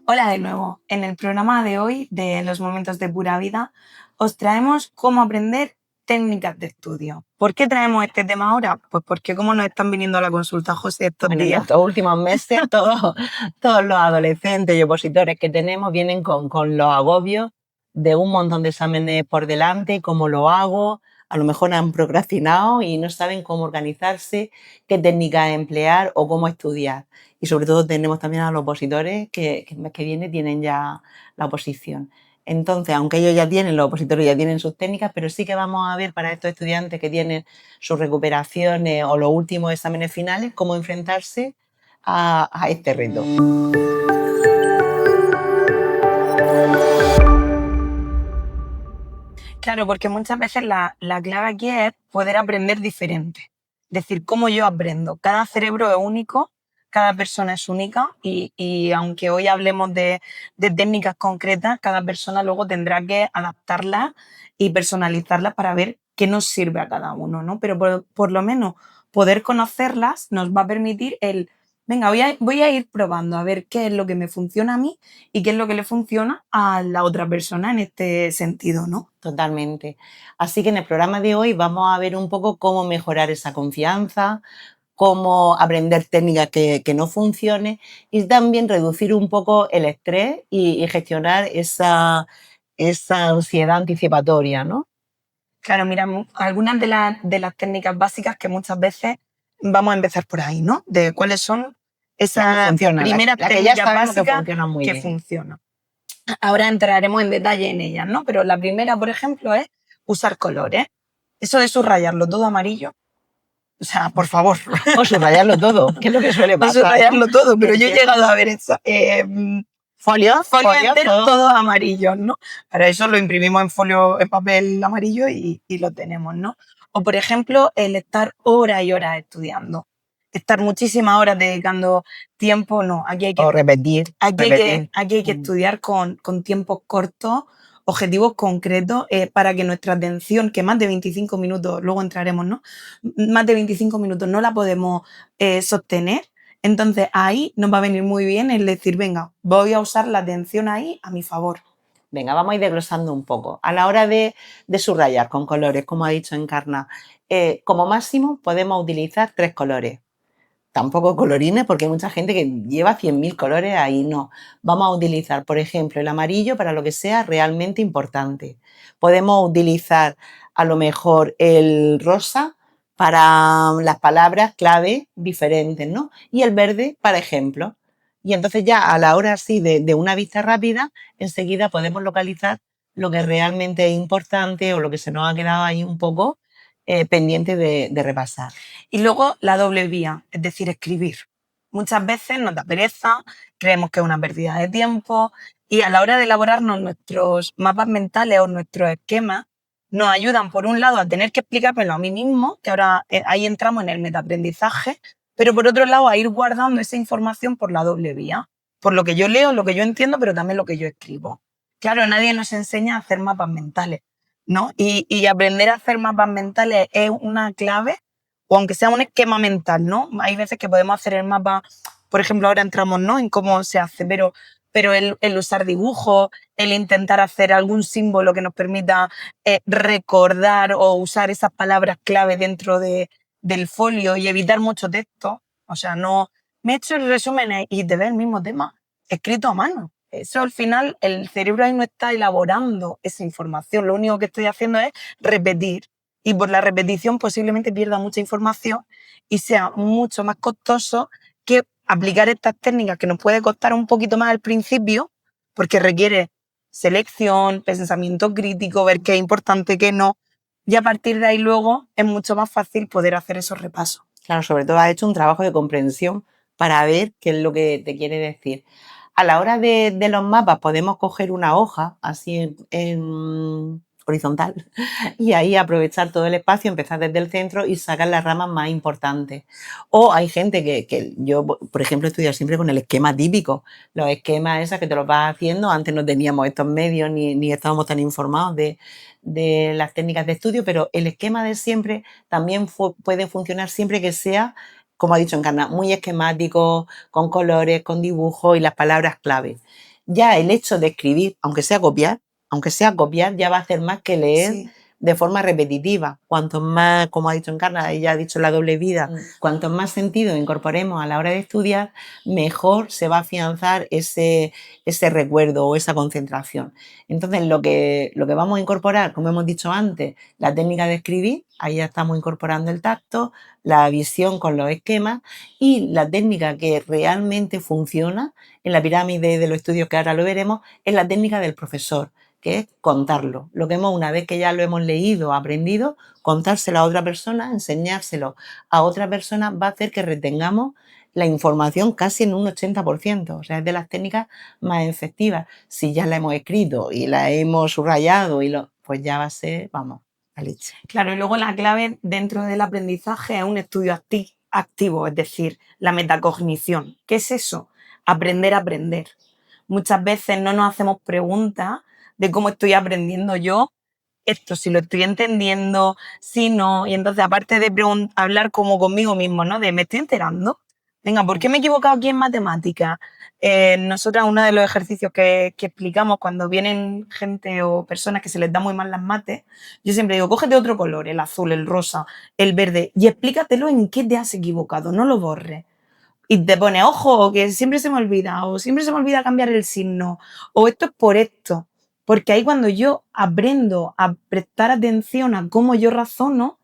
Hola de nuevo. En el programa de hoy de Los Momentos de Pura Vida os traemos cómo aprender técnicas de estudio. ¿Por qué traemos este tema ahora? Pues porque como nos están viniendo a la consulta, José, estos Bueno, y días. estos últimos meses todos los adolescentes y opositores que tenemos vienen con los agobios de un montón de exámenes por delante, cómo lo hago, a lo mejor han procrastinado y no saben cómo organizarse, qué técnicas emplear o cómo estudiar. Y sobre todo tenemos también a los opositores que el mes que viene tienen ya la oposición. Entonces, aunque ellos ya tienen, los opositores ya tienen sus técnicas, pero sí que vamos a ver para estos estudiantes que tienen sus recuperaciones o los últimos exámenes finales, cómo enfrentarse a este reto. Claro, porque muchas veces la clave aquí es poder aprender diferente. Es decir, cómo yo aprendo. Cada cerebro es único, cada persona es única y aunque hoy hablemos de técnicas concretas, cada persona luego tendrá que adaptarlas y personalizarlas para ver qué nos sirve a cada uno, ¿no? Pero por lo menos poder conocerlas nos va a permitir venga, voy a ir probando a ver qué es lo que me funciona a mí y qué es lo que le funciona a la otra persona en este sentido, ¿no? Totalmente. Así que en el programa de hoy vamos a ver un poco cómo mejorar esa confianza, cómo aprender técnicas que no funcionen y también reducir un poco el estrés y gestionar esa ansiedad anticipatoria, ¿no? Claro, mira, algunas de las técnicas básicas que muchas veces vamos a empezar por ahí, ¿no? De cuáles son La que esas funciona, primeras la que ya técnicas sabemos que básicas funciona muy que bien. funcionan. Ahora entraremos en detalle en ellas, ¿no? Pero la primera, por ejemplo, es usar colores. Eso de subrayarlo todo amarillo, o sea, por favor. O subrayarlo todo, que es lo que suele O pasar, ¿no? subrayarlo todo, pero yo he llegado a ver eso. Folios enteros todos amarillos, ¿no? Para eso lo imprimimos en folio, en papel amarillo y lo tenemos, ¿no? O, por ejemplo, el estar horas y horas estudiando. Estar muchísimas horas dedicando tiempo, no. Aquí hay que, O repetir. aquí hay que estudiar con tiempos cortos, objetivos concretos, para que nuestra atención, que más de 25 minutos, luego entraremos, ¿no? Más de 25 minutos no la podemos sostener. Entonces ahí nos va a venir muy bien el decir, venga, voy a usar la atención ahí a mi favor. Venga, vamos a ir desglosando un poco. A la hora de subrayar con colores, como ha dicho Encarna, como máximo podemos utilizar 3 colores. Tampoco colorines, porque hay mucha gente que lleva 100.000 colores, ahí no. Vamos a utilizar, por ejemplo, el amarillo para lo que sea realmente importante. Podemos utilizar a lo mejor el rosa para las palabras clave diferentes, ¿no? Y el verde para ejemplos. Y entonces ya a la hora así de una vista rápida, enseguida podemos localizar lo que realmente es importante o lo que se nos ha quedado ahí un poco pendiente de repasar. Y luego la doble vía, es decir, escribir. Muchas veces nos da pereza, creemos que es una pérdida de tiempo y a la hora de elaborarnos nuestros mapas mentales o nuestros esquemas, nos ayudan, por un lado, a tener que explicármelo a mí mismo, que ahora ahí entramos en el metaaprendizaje, pero por otro lado, a ir guardando esa información por la doble vía, por lo que yo leo, lo que yo entiendo, pero también lo que yo escribo. Claro, nadie nos enseña a hacer mapas mentales, ¿no? Y aprender a hacer mapas mentales es una clave, o aunque sea un esquema mental, ¿no? Hay veces que podemos hacer el mapa, por ejemplo, ahora entramos, ¿no?, en cómo se hace, pero el usar dibujos, el intentar hacer algún símbolo que nos permita recordar o usar esas palabras clave dentro del folio y evitar mucho texto. O sea, no me he hecho el resumen y te ves el mismo tema escrito a mano. Eso al final, el cerebro ahí no está elaborando esa información. Lo único que estoy haciendo es repetir. Y por la repetición posiblemente pierda mucha información y sea mucho más costoso que aplicar estas técnicas que nos puede costar un poquito más al principio, porque requiere selección, pensamiento crítico, ver qué es importante, qué no. Y a partir de ahí luego es mucho más fácil poder hacer esos repasos. Claro, sobre todo has hecho un trabajo de comprensión para ver qué es lo que te quiere decir. A la hora de los mapas podemos coger una hoja así en horizontal y ahí aprovechar todo el espacio, empezar desde el centro y sacar las ramas más importantes. O hay gente que yo, por ejemplo, estudio siempre con el esquema típico, los esquemas esos que te los vas haciendo. Antes no teníamos estos medios ni estábamos tan informados de las técnicas de estudio, pero el esquema de siempre también puede funcionar siempre que sea, como ha dicho Encarna, muy esquemático, con colores, con dibujos y las palabras clave. ya el hecho de escribir, aunque sea copiar, ya va a hacer más que leer Sí. de forma repetitiva. Cuanto más, como ha dicho Encarna, ella ha dicho la doble vida, cuanto más sentido incorporemos a la hora de estudiar, mejor se va a afianzar ese recuerdo o esa concentración. Entonces, lo que vamos a incorporar, como hemos dicho antes, la técnica de escribir, ahí ya estamos incorporando el tacto, la visión con los esquemas, y la técnica que realmente funciona en la pirámide de los estudios, que ahora lo veremos, es la técnica del profesor, que es contarlo. Lo que una vez que ya lo hemos leído, aprendido, contárselo a otra persona, enseñárselo a otra persona, va a hacer que retengamos la información casi en un 80%. O sea, es de las técnicas más efectivas. Si ya la hemos escrito y la hemos subrayado, pues ya va a ser, vamos, la leche. Claro, y luego la clave dentro del aprendizaje es un estudio activo, es decir, la metacognición. ¿Qué es eso? Aprender a aprender. Muchas veces no nos hacemos preguntas de cómo estoy aprendiendo yo esto, si lo estoy entendiendo, si no. Y entonces, aparte de hablar como conmigo mismo, ¿no? De me estoy enterando. Venga, ¿por qué me he equivocado aquí en matemáticas? Nosotras, uno de los ejercicios que explicamos cuando vienen gente o personas que se les da muy mal las mates, yo siempre digo, cógete otro color, el azul, el rosa, el verde, y explícatelo en qué te has equivocado, no lo borres. Y te pone, ojo, que siempre se me olvida, o siempre se me olvida cambiar el signo, o esto es por esto. Porque ahí cuando yo aprendo a prestar atención a cómo yo razono,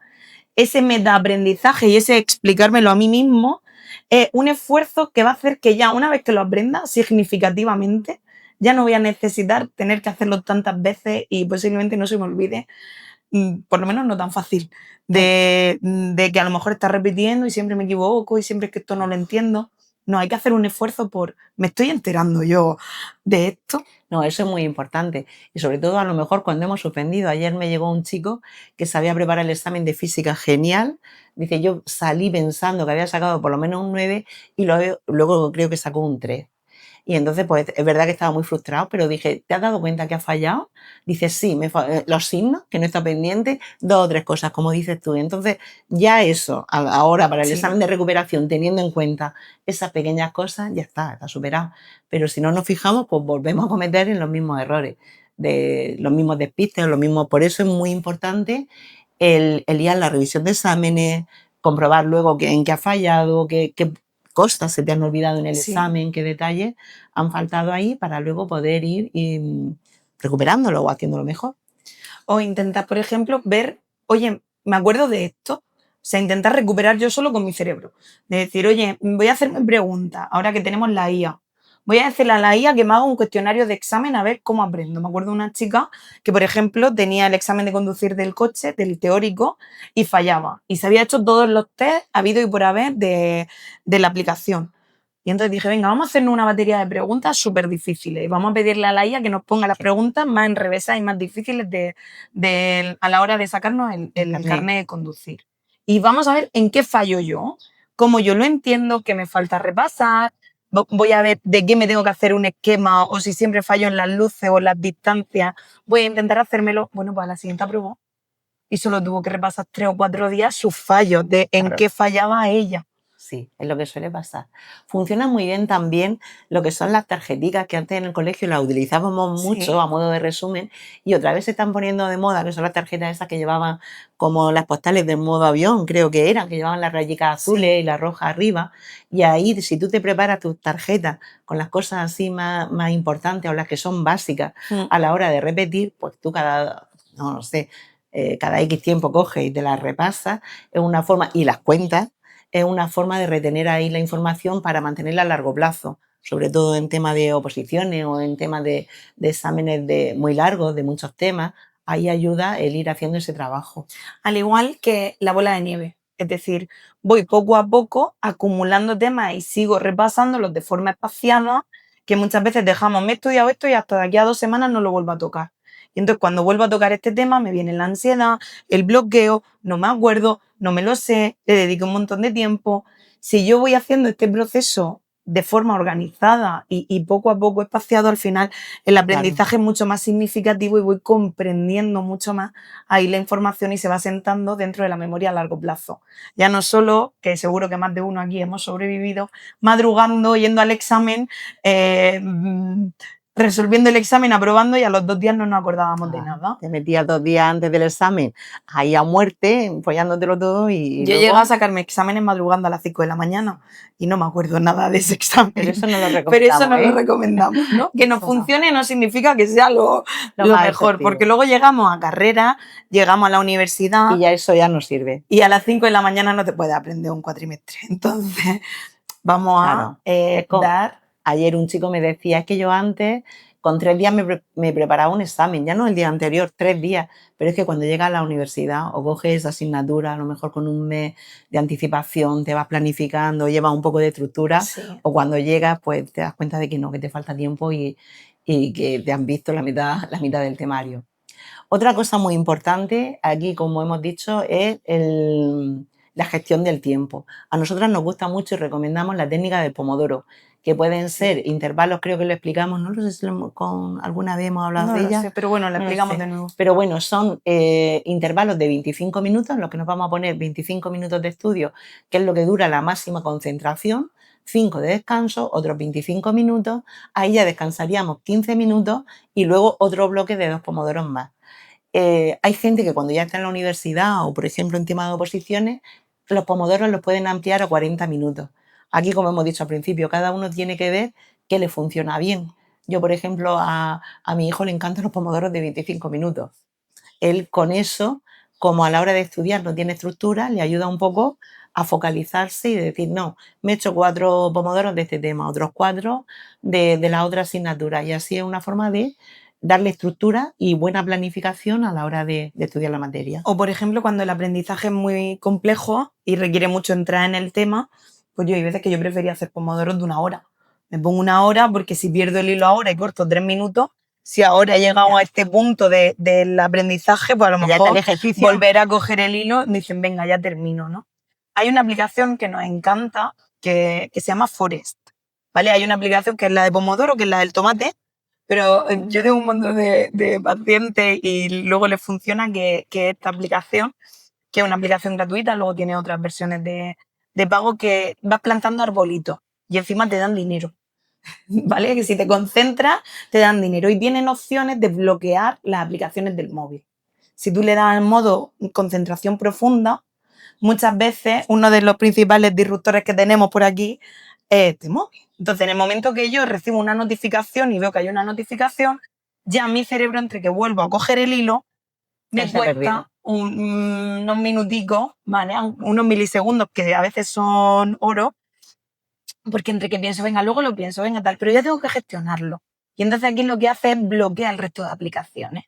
ese metaaprendizaje y ese explicármelo a mí mismo es un esfuerzo que va a hacer que ya una vez que lo aprenda significativamente, ya no voy a necesitar tener que hacerlo tantas veces y posiblemente no se me olvide, por lo menos no tan fácil, de que a lo mejor está repitiendo y siempre me equivoco y siempre es que esto no lo entiendo. No, hay que hacer un esfuerzo por, ¿me estoy enterando yo de esto? No, eso es muy importante. Y sobre todo, a lo mejor, cuando hemos suspendido. Ayer me llegó un chico que sabía preparar el examen de física genial. Dice, yo salí pensando que había sacado por lo menos un 9 y luego creo que sacó un 3. Y entonces, pues es verdad que estaba muy frustrado, pero dije, ¿te has dado cuenta que has fallado? Dice, sí, los signos, que no está pendiente, 2 o 3 cosas, como dices tú. Entonces, ya eso, ahora para el Sí. examen de recuperación, teniendo en cuenta esas pequeñas cosas, ya está superado. Pero si no nos fijamos, pues volvemos a cometer en los mismos errores, de los mismos despistes, los mismos. Por eso es muy importante el ir a la revisión de exámenes, comprobar luego en qué ha fallado, qué cosas se te han olvidado en el examen, qué detalles han faltado ahí, para luego poder ir recuperándolo o haciéndolo mejor. O intentar, por ejemplo, ver, oye, me acuerdo de esto. O sea, intentar recuperar yo solo con mi cerebro. De decir, oye, voy a hacerme preguntas, ahora que tenemos la IA. Voy a decirle a la IA que me haga un cuestionario de examen a ver cómo aprendo. Me acuerdo de una chica que, por ejemplo, tenía el examen de conducir del coche, del teórico, y fallaba. Y se había hecho todos los test habido y por haber de la aplicación. Y entonces dije, venga, vamos a hacernos una batería de preguntas súper difíciles y vamos a pedirle a la IA que nos ponga las preguntas más enrevesadas y más difíciles a la hora de sacarnos el carnet de conducir. Y vamos a ver en qué fallo yo, cómo yo lo entiendo, qué me falta repasar, voy a ver de qué me tengo que hacer un esquema o si siempre fallo en las luces o en las distancias. Voy a intentar hacérmelo, bueno, para la siguiente aprobó. Y solo tuvo que repasar 3 o 4 días sus fallos, de en qué fallaba ella. Sí, es lo que suele pasar. Funciona muy bien también lo que son las tarjeticas, que antes en el colegio las utilizábamos mucho a modo de resumen, y otra vez se están poniendo de moda, que son las tarjetas esas que llevaban como las postales del modo avión, creo que eran, que llevaban las rayicas azules y la roja arriba, y ahí, si tú te preparas tus tarjetas con las cosas así más importantes o las que son básicas a la hora de repetir, pues tú cada X tiempo coges y te las repasas, es una forma, y las cuentas, es una forma de retener ahí la información para mantenerla a largo plazo, sobre todo en temas de oposiciones o en temas de exámenes muy largos, de muchos temas. Ahí ayuda el ir haciendo ese trabajo. Al igual que la bola de nieve. Es decir, voy poco a poco acumulando temas y sigo repasándolos de forma espaciada, que muchas veces dejamos, me he estudiado esto y hasta de aquí a 2 semanas no lo vuelvo a tocar. Y entonces cuando vuelvo a tocar este tema me viene la ansiedad, el bloqueo, no me acuerdo, no me lo sé, le dedico un montón de tiempo. Si yo voy haciendo este proceso de forma organizada y poco a poco espaciado, al final el aprendizaje es mucho más significativo y voy comprendiendo mucho más ahí la información y se va sentando dentro de la memoria a largo plazo. Ya no solo, que seguro que más de uno aquí hemos sobrevivido, madrugando, yendo al examen, resolviendo el examen, aprobando y a los 2 días no nos acordábamos de nada. Te metías 2 días antes del examen ahí a muerte, follándotelo todo y Yo luego... llegué a sacarme exámenes madrugando a las 5 de la mañana y no me acuerdo nada de ese examen. Pero eso no lo recomendamos, Pero eso no lo recomendamos, ¿no? Que nos Eso no. funcione no significa que sea lo más mejor, efectivo. porque luego llegamos a carrera, llegamos a la universidad Y ya eso ya no sirve. y a las 5 de la mañana no te puedes aprender un cuatrimestre. Entonces, vamos Claro. a dar... Ayer un chico me decía, es que yo antes, con 3 días me preparaba un examen, ya no el día anterior, 3 días, pero es que cuando llegas a la universidad o coges esa asignatura, a lo mejor con un mes de anticipación, te vas planificando, llevas un poco de estructura, Sí. o cuando llegas, pues te das cuenta de que no, que te falta tiempo y que te han visto la mitad del temario. Otra cosa muy importante aquí, como hemos dicho, es la gestión del tiempo. A nosotras nos gusta mucho y recomendamos la técnica del pomodoro, que pueden ser intervalos, creo que lo explicamos, no sé si alguna vez hemos hablado No de lo ella. sé, pero bueno, lo No lo explicamos sé. de nuevo. Pero bueno, son intervalos de 25 minutos, en los que nos vamos a poner 25 minutos de estudio, que es lo que dura la máxima concentración, 5 de descanso, otros 25 minutos, ahí ya descansaríamos 15 minutos y luego otro bloque de 2 pomodoros más. Hay gente que cuando ya está en la universidad o, por ejemplo, en tema de oposiciones, los pomodoros los pueden ampliar a 40 minutos. Aquí, como hemos dicho al principio, cada uno tiene que ver qué le funciona bien. Yo, por ejemplo, a mi hijo le encantan los pomodoros de 25 minutos. Él con eso, como a la hora de estudiar no tiene estructura, le ayuda un poco a focalizarse y decir, no, me he hecho 4 pomodoros de este tema, otros 4 de la otra asignatura. Y así es una forma de darle estructura y buena planificación a la hora de estudiar la materia. O, por ejemplo, cuando el aprendizaje es muy complejo y requiere mucho entrar en el tema, pues hay veces que yo prefería hacer pomodoros de 1 hora. Me pongo 1 hora porque si pierdo el hilo ahora y corto 3 minutos, si ahora he llegado a este punto del aprendizaje, pues a lo mejor volver a coger el hilo, me dicen, venga, ya termino, ¿no? Hay una aplicación que nos encanta que se llama Forest, ¿vale? Hay una aplicación que es la de Pomodoro, que es la del tomate, pero yo tengo un montón de pacientes y luego les funciona que esta aplicación, que es una aplicación gratuita, luego tiene otras versiones de pago, que vas plantando arbolitos y encima te dan dinero, ¿vale? Que si te concentras te dan dinero y tienen opciones de bloquear las aplicaciones del móvil. Si tú le das el modo concentración profunda, muchas veces uno de los principales disruptores que tenemos por aquí es este móvil. Entonces, en el momento que yo recibo una notificación y veo que hay una notificación, ya mi cerebro, entre que vuelvo a coger el hilo, me cuesta unos minuticos, ¿vale? Unos milisegundos que a veces son oro, porque entre que pienso, venga, luego lo pienso, venga, tal, pero ya tengo que gestionarlo. Y entonces aquí lo que hace es bloquear el resto de aplicaciones.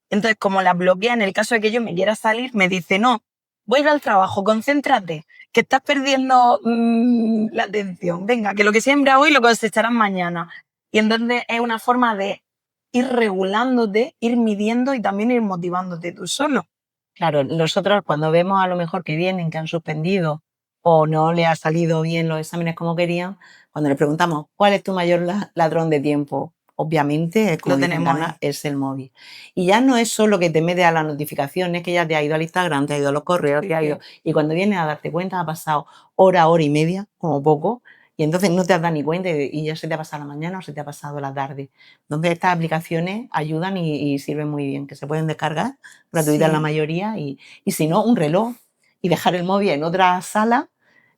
Entonces, como la bloquea, en el caso de que yo me quiera salir, me dice, no, voy a ir al trabajo, concéntrate, que estás perdiendo la atención. Venga, que lo que siembra hoy lo cosecharás mañana. Y entonces es una forma de ir regulándote, ir midiendo y también ir motivándote tú solo. Claro, nosotros cuando vemos a lo mejor que vienen, que han suspendido o no le ha salido bien los exámenes como querían, cuando le preguntamos, ¿cuál es tu mayor ladrón de tiempo? Obviamente, como dice Ana, es el móvil. Y ya no es solo que te mete a las notificaciones, que ya te ha ido al Instagram, te ha ido a los correos, te ha ido... Y cuando vienes a darte cuenta, ha pasado hora y media, como poco, y entonces no te has dado ni cuenta y ya se te ha pasado la mañana o se te ha pasado la tarde. Entonces estas aplicaciones ayudan y sirven muy bien, que se pueden descargar, gratuitas la mayoría, y si no, un reloj y dejar el móvil en otra sala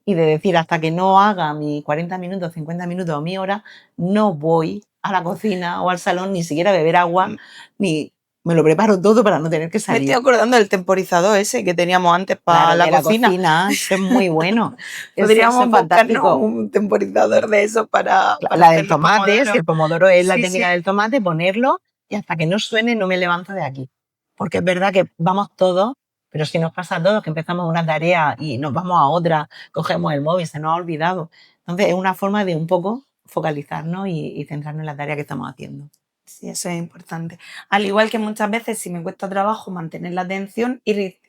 y de decir hasta que no haga mis 40 minutos, 50 minutos o mi hora, no voy a la cocina o al salón ni siquiera a beber agua, ni me lo preparo todo para no tener que salir. Me estoy acordando del temporizador ese que teníamos antes para claro, la cocina. Eso es muy bueno. Podríamos buscarnos un temporizador de esos para la del tomate, si el pomodoro es la técnica del tomate, ponerlo y hasta que no suene no me levanto de aquí. Porque es verdad que vamos todos, pero si nos pasa a todos que empezamos una tarea y nos vamos a otra, cogemos el móvil, se nos ha olvidado. Entonces es una forma de un poco focalizarnos y centrarnos en la tarea que estamos haciendo. Sí, eso es importante. Al igual que muchas veces si me cuesta trabajo mantener la atención, ir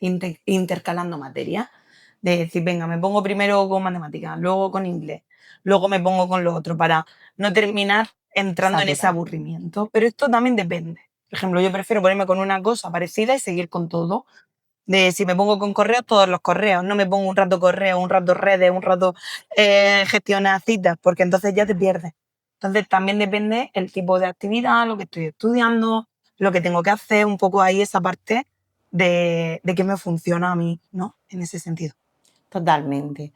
intercalando materias. De decir, venga, me pongo primero con matemáticas, luego con inglés, luego me pongo con lo otro, para no terminar entrando en ese aburrimiento. Pero esto también depende. Por ejemplo, yo prefiero ponerme con una cosa parecida y seguir con todo. De si me pongo con correos, todos los correos. No me pongo un rato correo, un rato redes, un rato gestionar citas, porque entonces ya te pierdes. Entonces también depende el tipo de actividad, lo que estoy estudiando, lo que tengo que hacer, un poco ahí esa parte de qué me funciona a mí, ¿no? En ese sentido. Totalmente.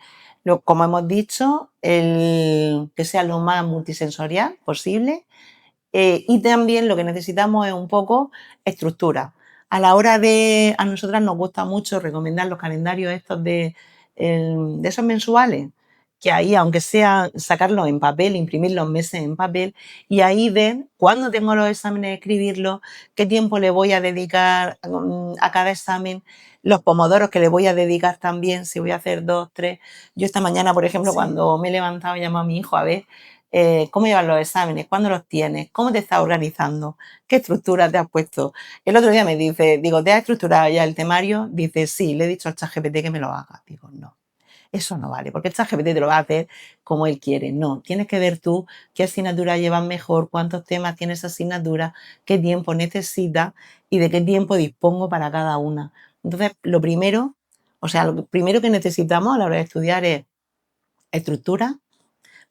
Como hemos dicho, que sea lo más multisensorial posible. Y también lo que necesitamos es un poco estructura. A la hora a nosotras nos gusta mucho recomendar los calendarios estos de esos mensuales, que ahí, aunque sea sacarlos en papel, imprimir los meses en papel, y ahí ver cuándo tengo los exámenes, escribirlos, qué tiempo le voy a dedicar a cada examen, los pomodoros que le voy a dedicar también, si voy a hacer 2, 3. Yo esta mañana, por ejemplo, cuando me he levantado, he llamado a mi hijo a ver cómo llevan los exámenes, cuándo los tienes, cómo te estás organizando, qué estructura te has puesto. El otro día me dice, digo, ¿te has estructurado ya el temario? Dice, sí, le he dicho al ChatGPT que me lo haga. Digo, no, eso no vale, porque el ChatGPT te lo va a hacer como él quiere. No, tienes que ver tú qué asignatura llevas mejor, cuántos temas tiene esa asignatura, qué tiempo necesitas y de qué tiempo dispongo para cada una. Entonces, lo primero que necesitamos a la hora de estudiar es estructura,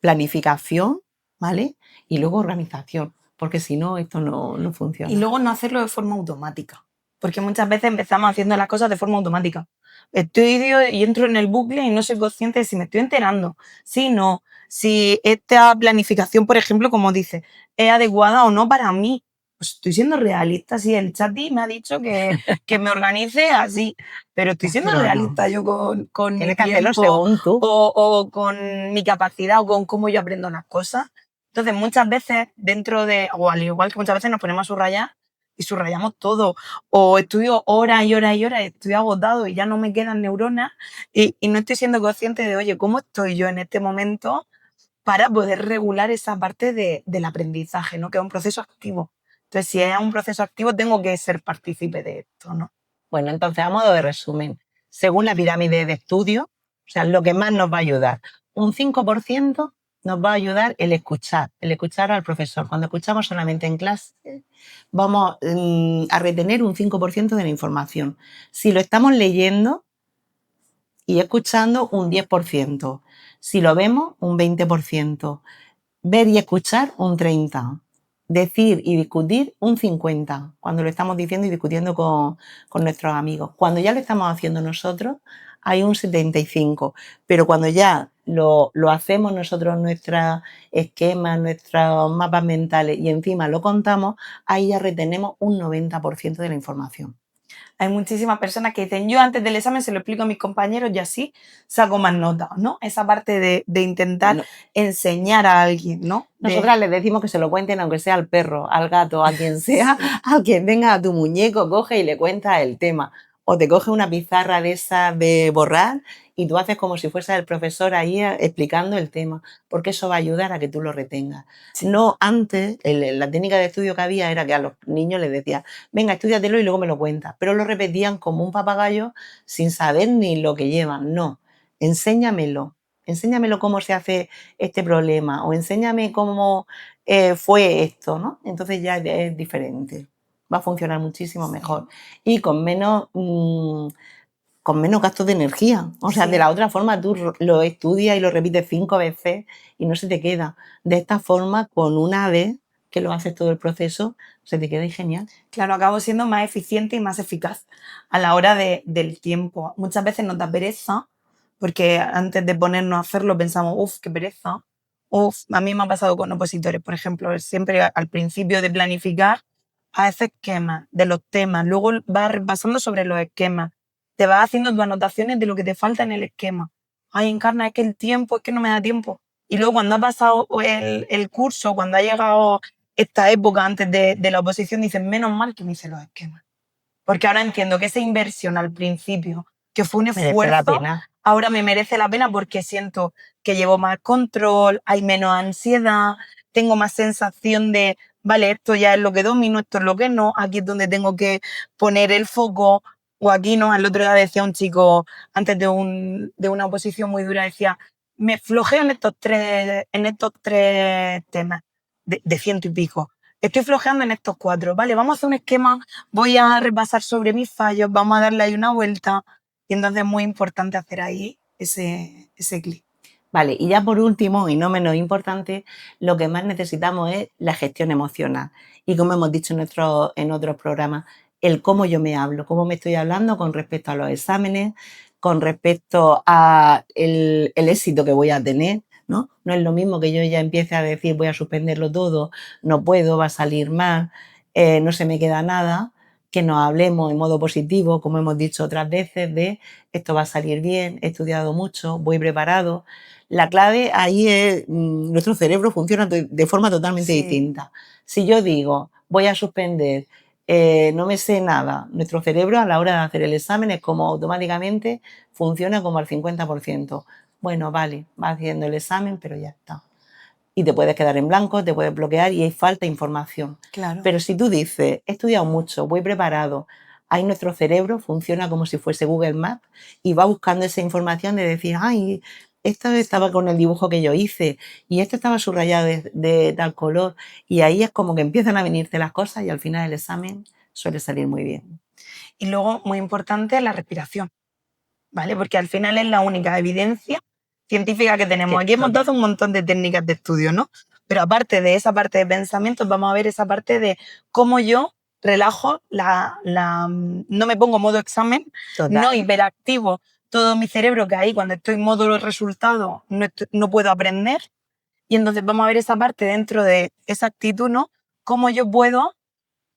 planificación, ¿vale? Y luego organización, porque si no, esto no funciona. Y luego no hacerlo de forma automática, porque muchas veces empezamos haciendo las cosas de forma automática. Estudio y entro en el bucle y no soy consciente de si me estoy enterando, si no, si esta planificación, por ejemplo, como dice, es adecuada o no para mí. Pues estoy siendo realista, si el chat me ha dicho que me organice así, pero estoy siendo Pero no. realista yo con mi Tienes que hacerlo tiempo según tú. o con mi capacidad o con cómo yo aprendo las cosas. Entonces, muchas veces o al igual que muchas veces nos ponemos a subrayar y subrayamos todo. O estudio horas y horas y horas, estoy agotado y ya no me quedan neuronas y no estoy siendo consciente de, oye, ¿cómo estoy yo en este momento para poder regular esa parte del aprendizaje, ¿no? Que es un proceso activo. Entonces, si es un proceso activo, tengo que ser partícipe de esto, ¿no? Bueno, entonces, a modo de resumen, según la pirámide de estudio, o sea, lo que más nos va a ayudar, un 5% nos va a ayudar el escuchar al profesor. Cuando escuchamos solamente en clase, vamos a retener un 5% de la información. Si lo estamos leyendo y escuchando, un 10%. Si lo vemos, un 20%. Ver y escuchar, un 30%. Decir y discutir, un 50%, cuando lo estamos diciendo y discutiendo con nuestros amigos. Cuando ya lo estamos haciendo nosotros, hay un 75%. Pero cuando ya lo hacemos nosotros, nuestros esquemas, nuestros mapas mentales y encima lo contamos, ahí ya retenemos un 90% de la información. Hay muchísimas personas que dicen, yo antes del examen se lo explico a mis compañeros y así saco más notas, ¿no? Esa parte de intentar enseñar a alguien, ¿no? Nosotras les decimos que se lo cuenten, aunque sea al perro, al gato, a quien sea, a quien venga a tu muñeco, coge y le cuenta el tema. O te coge una pizarra de esa de borrar y tú haces como si fuese el profesor ahí explicando el tema, porque eso va a ayudar a que tú lo retengas. Sí. No antes, la técnica de estudio que había era que a los niños les decía, venga, estúdiatelo y luego me lo cuentas, pero lo repetían como un papagayo sin saber ni lo que llevan. No, enséñamelo. Enséñamelo cómo se hace este problema o enséñame cómo fue esto, ¿no? Entonces ya es diferente. Va a funcionar muchísimo mejor y con menos gastos de energía. O sea, de la otra forma tú lo estudias y lo repites 5 veces y no se te queda. De esta forma, con una vez que lo haces todo el proceso, se te queda genial. Claro, acabo siendo más eficiente y más eficaz a la hora del tiempo. Muchas veces nos da pereza, porque antes de ponernos a hacerlo pensamos, uff, qué pereza. Uf, a mí me ha pasado con opositores, por ejemplo, siempre al principio de planificar, haces esquemas de los temas, luego vas repasando sobre los esquemas, te vas haciendo tus anotaciones de lo que te falta en el esquema. Ay, Encarna, es que el tiempo, es que no me da tiempo. Y luego cuando ha pasado el curso, cuando ha llegado esta época antes de la oposición, dicen, menos mal que me hice los esquemas. Porque ahora entiendo que esa inversión al principio, que fue un esfuerzo, ahora me merece la pena porque siento que llevo más control, hay menos ansiedad, tengo más sensación de, vale, esto ya es lo que domino, esto es lo que no, aquí es donde tengo que poner el foco, o aquí no. El otro día decía un chico, antes de una oposición muy dura, decía, me flojeo en estos tres temas de 100 y pico. Estoy flojeando en estos 4. Vale, vamos a hacer un esquema, voy a repasar sobre mis fallos, vamos a darle ahí una vuelta. Y entonces es muy importante hacer ahí ese clic. Vale, y ya por último, y no menos importante, lo que más necesitamos es la gestión emocional. Y como hemos dicho en otros programas, el cómo yo me hablo, cómo me estoy hablando con respecto a los exámenes, con respecto a el éxito que voy a tener, ¿no? No es lo mismo que yo ya empiece a decir voy a suspenderlo todo, no puedo, va a salir mal, no se me queda nada, que nos hablemos en modo positivo, como hemos dicho otras veces, de esto va a salir bien, he estudiado mucho, voy preparado. La clave ahí es, nuestro cerebro funciona de forma totalmente Sí, distinta. Si yo digo, voy a suspender, no me sé nada, nuestro cerebro a la hora de hacer el examen es como automáticamente funciona como al 50%. Bueno, vale, va haciendo el examen, pero ya está. Y te puedes quedar en blanco, te puedes bloquear y hay falta de información. claro. Pero si tú dices, he estudiado mucho, voy preparado, ahí nuestro cerebro funciona como si fuese Google Maps y va buscando esa información de decir, ay, esto estaba con el dibujo que yo hice y esto estaba subrayado de tal color. Y ahí es como que empiezan a venirte las cosas y al final el examen suele salir muy bien. Y luego, muy importante, la respiración, ¿vale? Porque al final es la única evidencia científica que tenemos. Aquí hemos dado un montón de técnicas de estudio, ¿no? Pero aparte de esa parte de pensamientos, vamos a ver esa parte de cómo yo relajo no me pongo modo examen, Total. no hiperactivo todo mi cerebro, que ahí cuando estoy en modo resultado no puedo aprender. Y entonces vamos a ver esa parte dentro de esa actitud, ¿no? Cómo yo puedo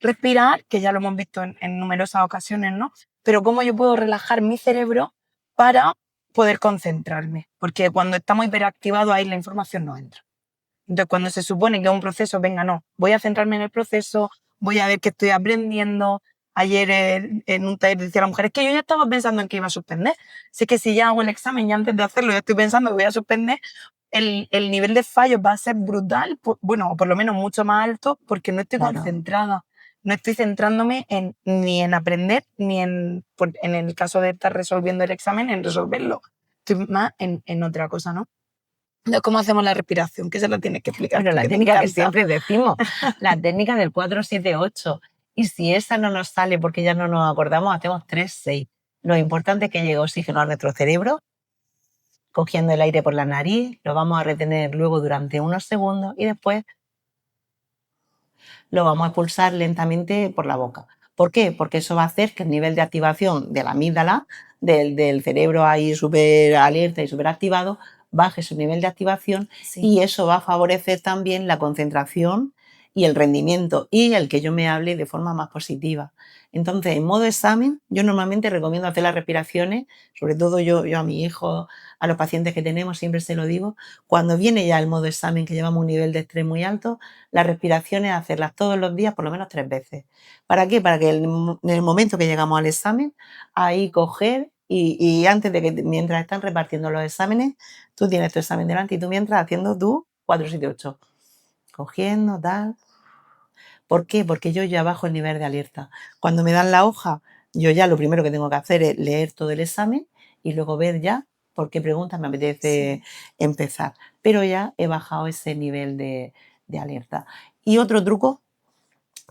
respirar, que ya lo hemos visto en numerosas ocasiones, ¿no? Pero cómo yo puedo relajar mi cerebro para poder concentrarme. Porque cuando estamos hiperactivados ahí la información no entra. Entonces, cuando se supone que es un proceso, venga, no, voy a centrarme en el proceso, voy a ver qué estoy aprendiendo. Ayer en un taller decía la mujer, es que yo ya estaba pensando en que iba a suspender. Sé que si ya hago el examen y antes de hacerlo ya estoy pensando que voy a suspender, el nivel de fallos va a ser brutal, bueno, o por lo menos mucho más alto, porque no estoy Claro. concentrada. No estoy centrándome ni en aprender, ni en el caso de estar resolviendo el examen, en resolverlo. Estoy más en otra cosa, ¿no? Entonces, ¿cómo hacemos la respiración? Que se la tienes que explicar Bueno, tú, la que te técnica que encanta. siempre decimos, la técnica del 4-7-8. Y si esa no nos sale porque ya no nos acordamos, hacemos 3-6. Lo importante es que llegue oxígeno a nuestro cerebro, cogiendo el aire por la nariz, lo vamos a retener luego durante unos segundos y después lo vamos a expulsar lentamente por la boca. ¿Por qué? Porque eso va a hacer que el nivel de activación de la amígdala, del cerebro ahí súper alerta y súper activado, baje su nivel de activación y eso va a favorecer también la concentración y el rendimiento y el que yo me hable de forma más positiva. Entonces, en modo examen, yo normalmente recomiendo hacer las respiraciones, sobre todo yo a mi hijo, a los pacientes que tenemos, siempre se lo digo, cuando viene ya el modo examen, que llevamos un nivel de estrés muy alto, las respiraciones hacerlas todos los días por lo menos 3 veces. ¿Para qué? Para que en el momento que llegamos al examen, ahí coger y antes de que, mientras están repartiendo los exámenes, tú tienes tu examen delante y tú mientras haciendo tu 4-7-8. Cogiendo, tal. ¿Por qué? Porque yo ya bajo el nivel de alerta. Cuando me dan la hoja, yo ya lo primero que tengo que hacer es leer todo el examen y luego ver ya por qué preguntas me apetece empezar. Pero ya he bajado ese nivel de alerta. Y otro truco,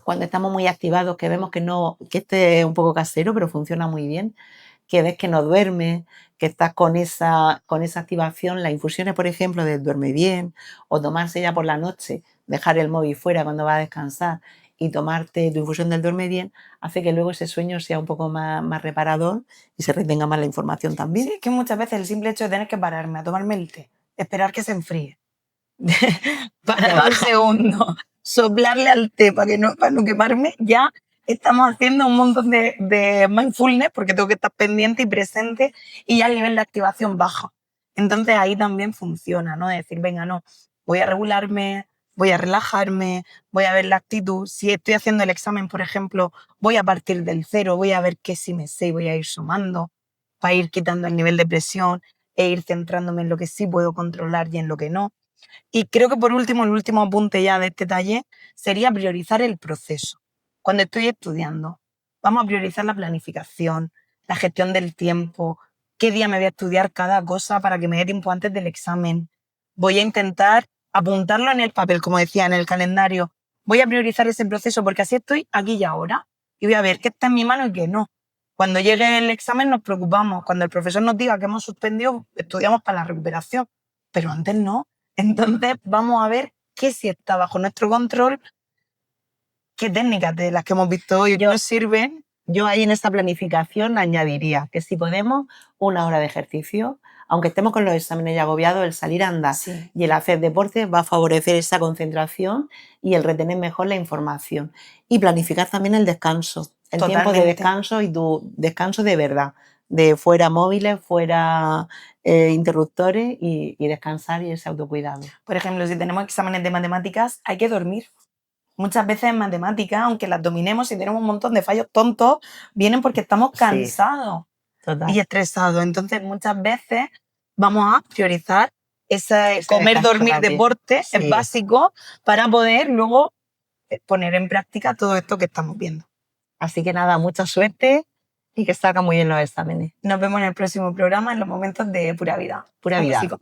cuando estamos muy activados, que vemos que no, que este es un poco casero, pero funciona muy bien, que ves que no duermes, que estás con esa activación, las infusiones, por ejemplo, de duerme bien, o tomarse ya por la noche, dejar el móvil fuera cuando vas a descansar y tomarte tu infusión del duerme bien, hace que luego ese sueño sea un poco más reparador y se retenga más la información también. Sí, es que muchas veces el simple hecho de tener que pararme a tomarme el té, esperar que se enfríe, parar un segundo, soplarle al té para no quemarme, ya estamos haciendo un montón de mindfulness porque tengo que estar pendiente y presente y ya el nivel de activación baja. Entonces ahí también funciona, ¿no? Decir, venga, no, voy a regularme, voy a relajarme, voy a ver la actitud. Si estoy haciendo el examen, por ejemplo, voy a partir del cero, voy a ver qué sí me sé y voy a ir sumando para ir quitando el nivel de presión e ir centrándome en lo que sí puedo controlar y en lo que no. Y creo que por último, el último apunte ya de este taller sería priorizar el proceso. Cuando estoy estudiando, vamos a priorizar la planificación, la gestión del tiempo, qué día me voy a estudiar cada cosa para que me dé tiempo antes del examen. Voy a intentar apuntarlo en el papel, como decía, en el calendario. Voy a priorizar ese proceso porque así estoy aquí y ahora. Y voy a ver qué está en mi mano y qué no. Cuando llegue el examen nos preocupamos. Cuando el profesor nos diga que hemos suspendido, estudiamos para la recuperación. pero antes no. Entonces vamos a ver qué sí está bajo nuestro control, qué técnicas de las que hemos visto hoy nos sirven. Yo ahí en esta planificación añadiría que si podemos, 1 hora de ejercicio, aunque estemos con los exámenes ya agobiados, el salir a andar Sí. y el hacer deporte va a favorecer esa concentración y el retener mejor la información. Y planificar también el descanso, el tiempo de Totalmente. descanso y tu descanso de verdad, de fuera móviles, fuera interruptores y descansar y ese autocuidado. Por ejemplo, si tenemos exámenes de matemáticas, hay que dormir. Muchas veces en matemáticas, aunque las dominemos y tenemos un montón de fallos tontos, vienen porque estamos Sí. cansados Total. y estresados. Entonces, muchas veces vamos a priorizar ese Ese comer, descanso dormir, también. deporte, Sí. es básico para poder luego poner en práctica todo esto que estamos viendo. Así que nada, mucha suerte y que salgan muy bien los exámenes. Nos vemos en el próximo programa en los momentos de pura vida. Pura Un vida. besico.